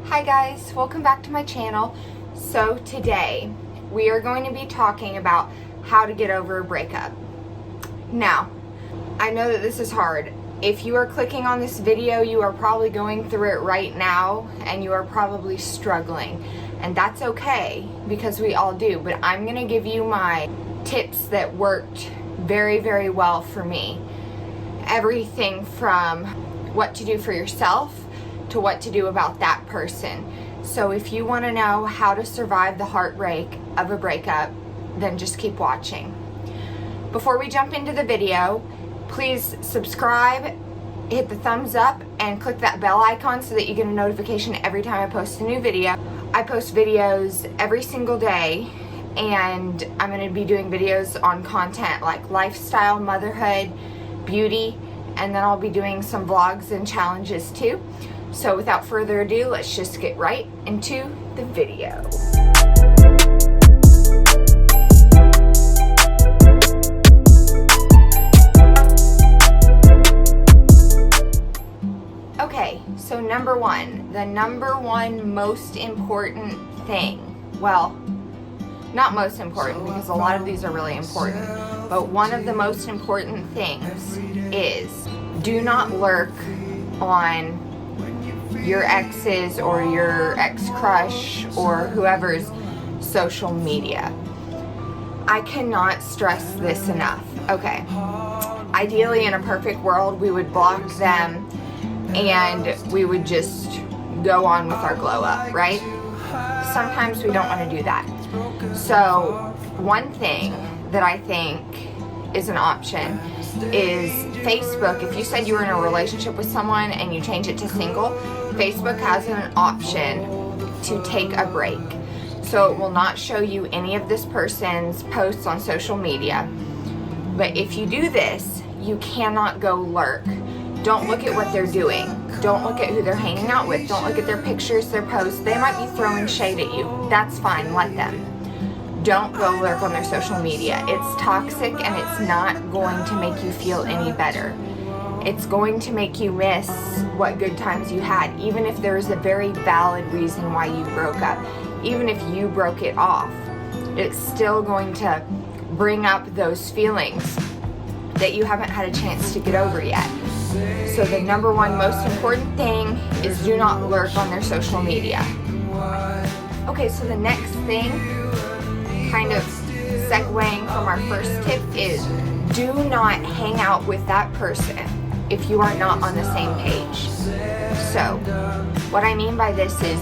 Hi guys, welcome back to my channel. So today we are going to be talking about how to get over a breakup. Now, I know that this is hard. If you are clicking on this video, you are probably going through it right now and you are probably struggling. And that's okay because we all do, but I'm going to give you my tips that worked very, very well for me. Everything from what to do for yourself to what to do about that person. So if you want to know how to survive the heartbreak of a breakup, then just keep watching. Before we jump into the video, please subscribe, hit the thumbs up, and click that bell icon so that you get a notification every time I post a new video. I post videos every single day, and I'm going to be doing videos on content like lifestyle, motherhood, beauty, and then I'll be doing some vlogs and challenges too. So without further ado, let's just get right into the video. Okay, so number one, the number one most important thing, well, not most important because a lot of these are really important, but one of the most important things is do not lurk on your ex's or your ex-crush or whoever's social media. I cannot stress this enough. Okay, ideally in a perfect world we would block them and we would just go on with our glow up, right? Sometimes we don't want to do that. So one thing that I think is an option is Facebook. If you said you were in a relationship with someone and you change it to single, Facebook has an option to take a break. So it will not show you any of this person's posts on social media. But if you do this, you cannot go lurk. Don't look at what they're doing. Don't look at who they're hanging out with. Don't look at their pictures, their posts. They might be throwing shade at you. That's fine, let them. Don't go lurk on their social media. It's toxic and it's not going to make you feel any better. It's going to make you miss what good times you had, even if there's a very valid reason why you broke up. Even if you broke it off, it's still going to bring up those feelings that you haven't had a chance to get over yet. So the number one most important thing is do not lurk on their social media. Okay, so the next thing, kind of segueing from our first tip, is do not hang out with that person if you are not on the same page. So what I mean by this is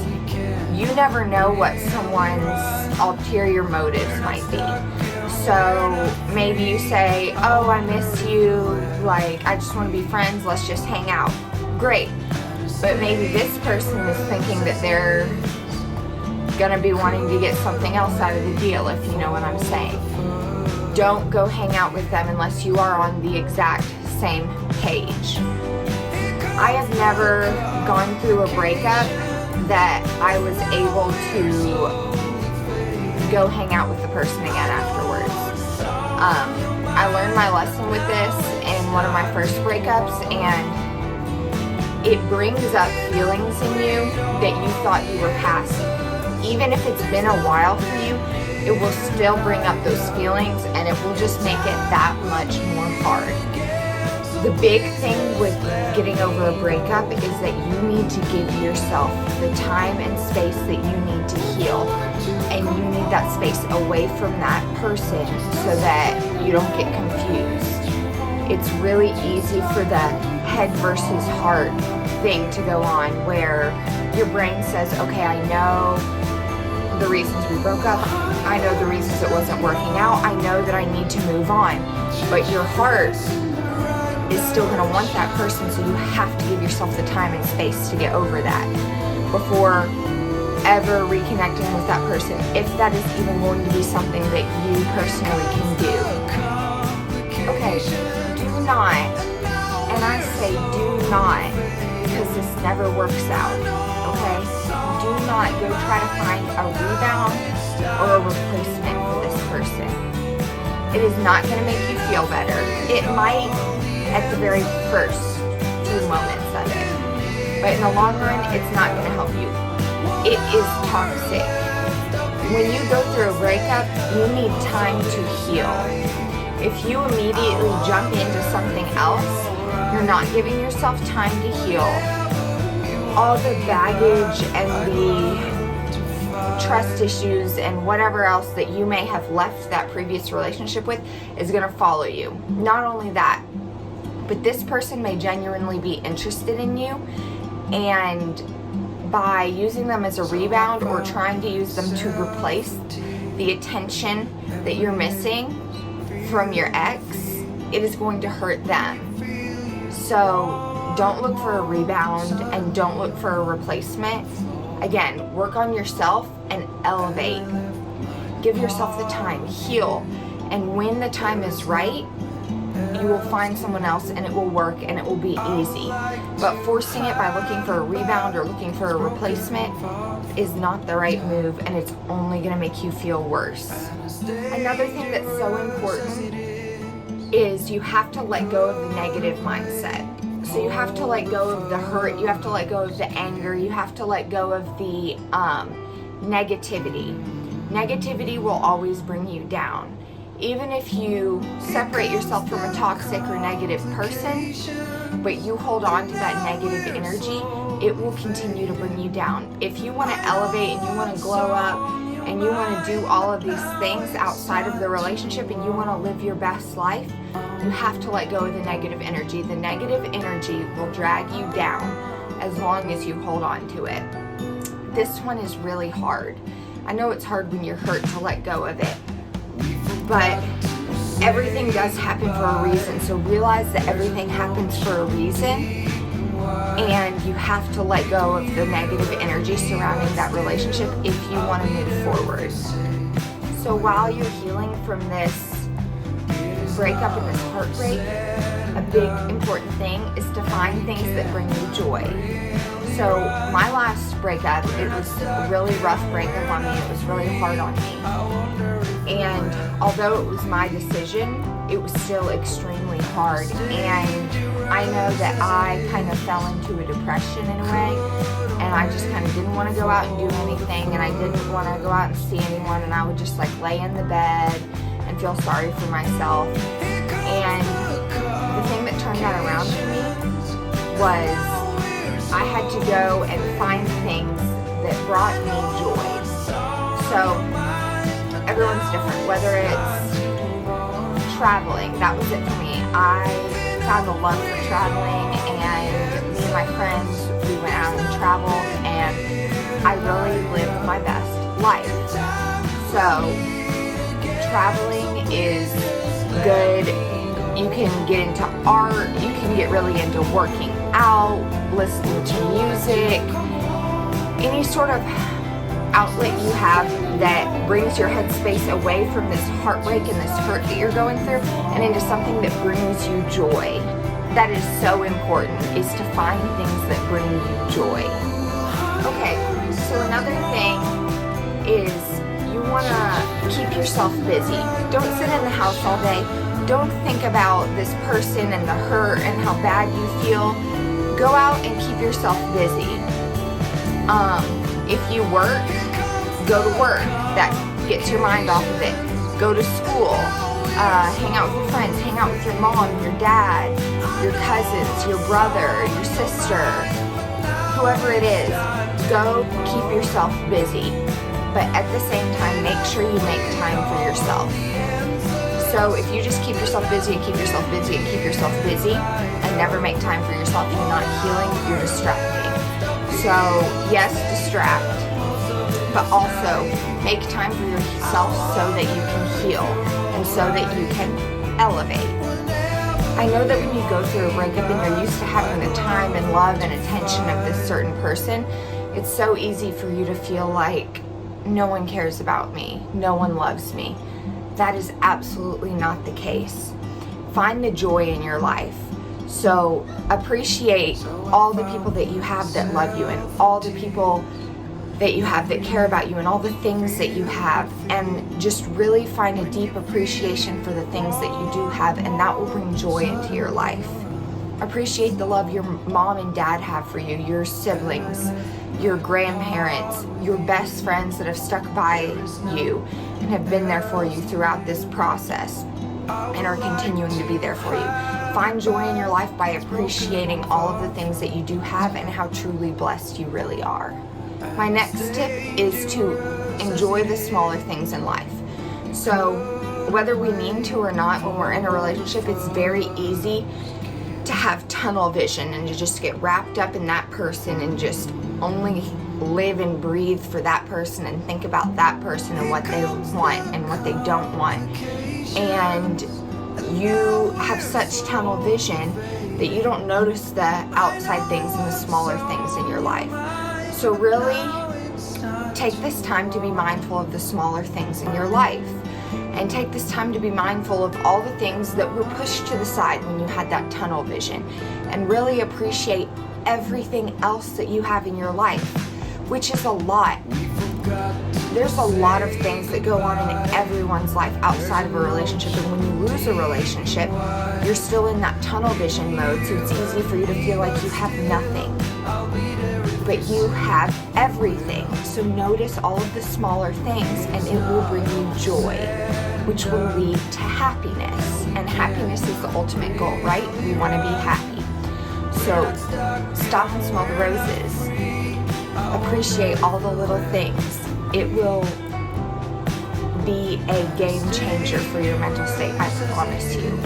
you never know what someone's ulterior motives might be. So maybe you say, oh, I miss you, like I just want to be friends, let's just hang out. Great. But maybe this person is thinking that they're gonna be wanting to get something else out of the deal, if you know what I'm saying. Don't go hang out with them unless you are on the exact same page. I have never gone through a breakup that I was able to go hang out with the person again afterwards. I learned my lesson with this in one of my first breakups, and it brings up feelings in you that you thought you were past. Even if it's been a while for you, it will still bring up those feelings and it will just make it that much more hard. The big thing with getting over a breakup is that you need to give yourself the time and space that you need to heal. And you need that space away from that person so that you don't get confused. It's really easy for the head versus heart thing to go on where your brain says, okay, I know the reasons we broke up, I know the reasons it wasn't working out, I know that I need to move on. But your heart is still going to want that person, so you have to give yourself the time and space to get over that before ever reconnecting with that person, if that is even going to be something that you personally can do. Okay, do not, and I say do not, because this never works out, okay? Do not go try to find a rebound or a replacement for this person. It is not going to make you feel better. It might at the very first few moments of it, but in the long run, it's not going to help you. it is toxic. When you go through a breakup, you need time to heal. If you immediately jump into something else, you're not giving yourself time to heal. All the baggage and the trust issues and whatever else that you may have left that previous relationship with is going to follow you. Not only that, but this person may genuinely be interested in you, and by using them as a rebound or trying to use them to replace the attention that you're missing from your ex, it is going to hurt them. So don't look for a rebound and don't look for a replacement. Again, work on yourself and elevate. Give yourself the time, heal, and when the time is right, you will find someone else and it will work and it will be easy. But forcing it by looking for a rebound or looking for a replacement is not the right move, and it's only going to make you feel worse. Another thing that's so important is you have to let go of the negative mindset. So you have to let go of the hurt, you have to let go of the anger, you have to let go of the negativity. Negativity will always bring you down. Even if you separate yourself from a toxic or negative person, but you hold on to that negative energy, it will continue to bring you down. If you want to elevate and you want to glow up and you want to do all of these things outside of the relationship and you want to live your best life, you have to let go of the negative energy. The negative energy will drag you down as long as you hold on to it. This one is really hard. I know it's hard when you're hurt to let go of it, but everything does happen for a reason. So realize that everything happens for a reason, and you have to let go of the negative energy surrounding that relationship if you want to move forward. So while you're healing from this breakup and this heartbreak, a big important thing is to find things that bring you joy. So my last breakup, it was a really rough breakup on me. It was really hard on me. And although it was my decision, it was still extremely hard. And I know that I kind of fell into a depression in a way. And I just kind of didn't want to go out and do anything. And I didn't want to go out and see anyone. And I would just like lay in the bed and feel sorry for myself. And the thing that turned that around for me was I had to go and find things that brought me joy. So everyone's different, whether it's traveling, that was it for me. I found a love for traveling, and me and my friends, we went out and traveled, and I really lived my best life. So traveling is good. You can get into art, you can get really into working out, listening to music, any sort of outlet you have that brings your headspace away from this heartbreak and this hurt that you're going through and into something that brings you joy. That is so important, is to find things that bring you joy. Okay, so another thing is you want to keep yourself busy. Don't sit in the house all day. Don't think about this person and the hurt and how bad you feel. Go out and keep yourself busy. If you work, go to work. That gets your mind off of it. Go to school. Hang out with your friends. Hang out with your mom, your dad, your cousins, your brother, your sister, whoever it is. Go keep yourself busy. But at the same time, make sure you make time for yourself. So if you just keep yourself busy and keep yourself busy and keep yourself busy and never make time for yourself, you're not healing, you're distracting. So yes, distract, but also make time for yourself so that you can heal and so that you can elevate. I know that when you go through a breakup and you're used to having the time and love and attention of this certain person, it's so easy for you to feel like no one cares about me, no one loves me. That is absolutely not the case. Find the joy in your life. So appreciate all the people that you have that love you, and all the people that you have that care about you, and all the things that you have, and just really find a deep appreciation for the things that you do have, and that will bring joy into your life. Appreciate the love your mom and dad have for you, your siblings. your grandparents, your best friends that have stuck by you and have been there for you throughout this process and are continuing to be there for you. Find joy in your life by appreciating all of the things that you do have and how truly blessed you really are. My next tip is to enjoy the smaller things in life. So whether we mean to or not, when we're in a relationship, it's very easy to have tunnel vision and to just get wrapped up in that person and just only live and breathe for that person and think about that person and what they want and what they don't want. And you have such tunnel vision that you don't notice the outside things and the smaller things in your life. So really take this time to be mindful of the smaller things in your life, and take this time to be mindful of all the things that were pushed to the side when you had that tunnel vision, and really appreciate everything else that you have in your life, which is a lot. There's a lot of things that go on in everyone's life outside of a relationship, and when you lose a relationship, you're still in that tunnel vision mode, so it's easy for you to feel like you have nothing. But you have everything. So notice all of the smaller things, and it will bring you joy, which will lead to happiness. And happiness is the ultimate goal, right? We want to be happy. So stop and smell the roses. Appreciate all the little things. It will be a game changer for your mental state, I promise you.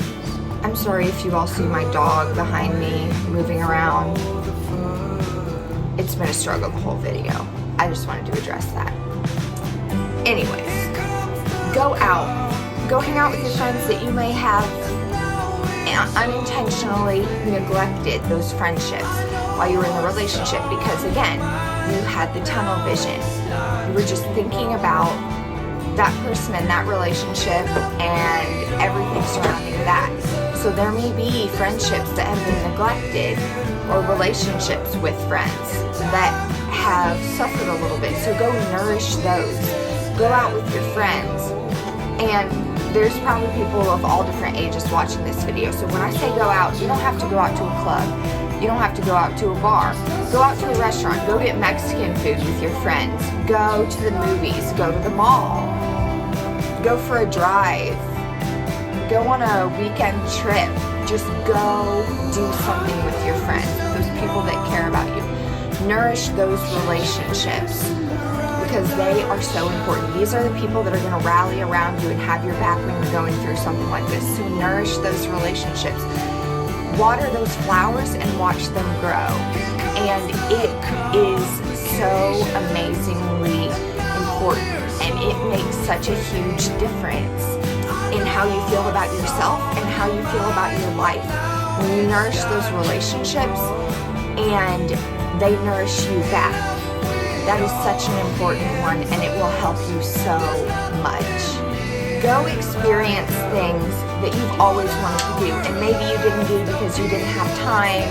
I'm sorry if you all see my dog behind me moving around. It's been a struggle the whole video. I just wanted to address that. Anyways, go out. Go hang out with your friends that you may have unintentionally neglected those friendships while you were in the relationship, because again, you had the tunnel vision. You were just thinking about that person and that relationship and everything surrounding that. So there may be friendships that have been neglected, or relationships with friends that have suffered a little bit. So go nourish those. Go out with your friends. And there's probably people of all different ages watching this video. So when I say go out, you don't have to go out to a club. You don't have to go out to a bar. Go out to a restaurant. Go get Mexican food with your friends. Go to the movies. Go to the mall. Go for a drive. Go on a weekend trip. Just go do something with your friends, those people that care about you. Nourish those relationships, because they are so important. These are the people that are going to rally around you and have your back when you're going through something like this. So nourish those relationships. Water those flowers and watch them grow. And it is so amazingly important, and it makes such a huge difference in how you feel about yourself and how you feel about your life. When you nourish those relationships and they nourish you back, that is such an important one, and it will help you so much. Go experience things that you've always wanted to do, and maybe you didn't do because you didn't have time,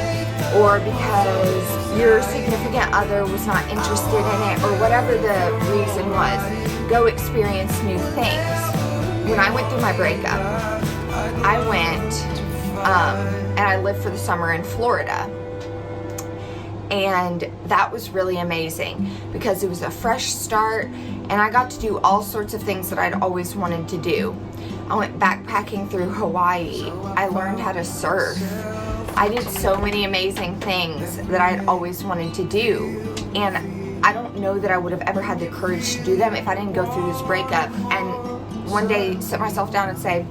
or because your significant other was not interested in it, or whatever the reason was. Go experience new things. When I went through my breakup, I went and I lived for the summer in Florida. And that was really amazing because it was a fresh start, and I got to do all sorts of things that I'd always wanted to do. I went backpacking through Hawaii. I learned how to surf. I did so many amazing things that I'd always wanted to do. And I don't know that I would have ever had the courage to do them if I didn't go through this breakup. And one day sit myself down and say,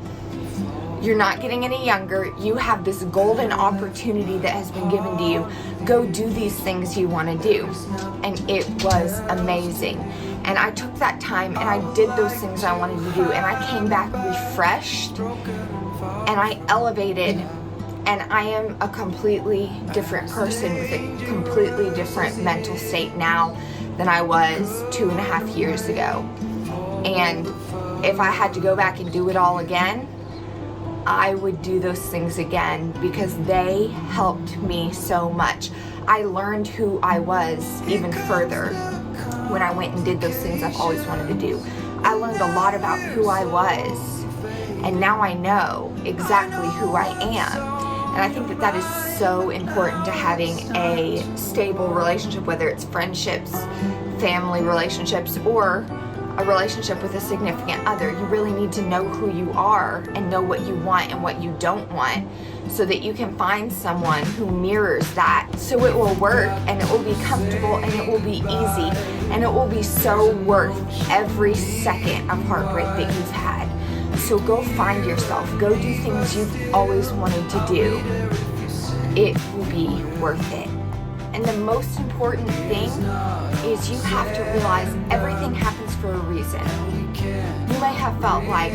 you're not getting any younger. You have this golden opportunity that has been given to you. Go do these things you want to do. And it was amazing. And I took that time and I did those things I wanted to do. And I came back refreshed and I elevated. And I am a completely different person with a completely different mental state now than I was 2.5 years ago. And if I had to go back and do it all again, I would do those things again because they helped me so much. I learned who I was even further when I went and did those things I've always wanted to do. I learned a lot about who I was, and now I know exactly who I am. And I think that that is so important to having a stable relationship, whether it's friendships, family relationships, or a relationship with a significant other. You really need to know who you are and know what you want and what you don't want, so that you can find someone who mirrors that, so it will work and it will be comfortable and it will be easy and it will be so worth every second of heartbreak that you've had. So go find yourself, go do things you've always wanted to do. It will be worth it. And the most important thing is you have to realize everything happens for a reason. You may have felt like,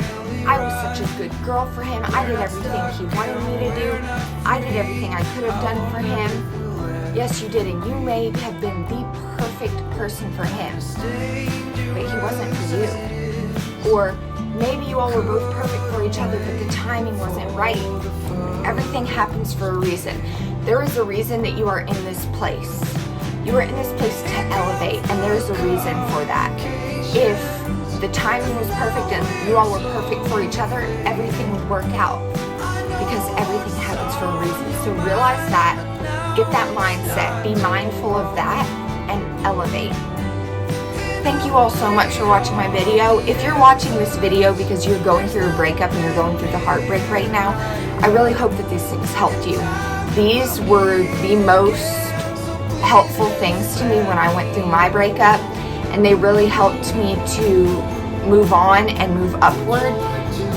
I was such a good girl for him, I did everything he wanted me to do, I did everything I could have done for him. Yes, you did, and you may have been the perfect person for him, but he wasn't for you. Or maybe you all were both perfect for each other, but the timing wasn't right. Everything happens for a reason. There is a reason that you are in this place. You are in this place to elevate, and there's a reason for that. If the timing was perfect and you all were perfect for each other, everything would work out, because everything happens for a reason. So realize that, get that mindset, be mindful of that, and elevate. Thank you all so much for watching my video. If you're watching this video because you're going through a breakup and you're going through the heartbreak right now, I really hope that these things helped you. These were the most helpful things to me when I went through my breakup, and they really helped me to move on and move upward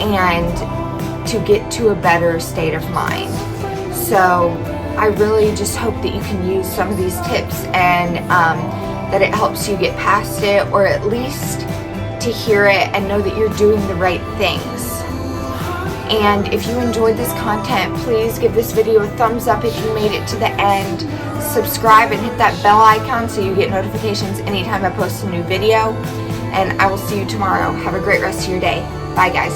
and to get to a better state of mind. So I really just hope that you can use some of these tips and that it helps you get past it, or at least to hear it and know that you're doing the right things. And if you enjoyed this content, please give this video a thumbs up if you made it to the end. Subscribe and hit that bell icon so you get notifications anytime I post a new video. And I will see you tomorrow. Have a great rest of your day. Bye, guys.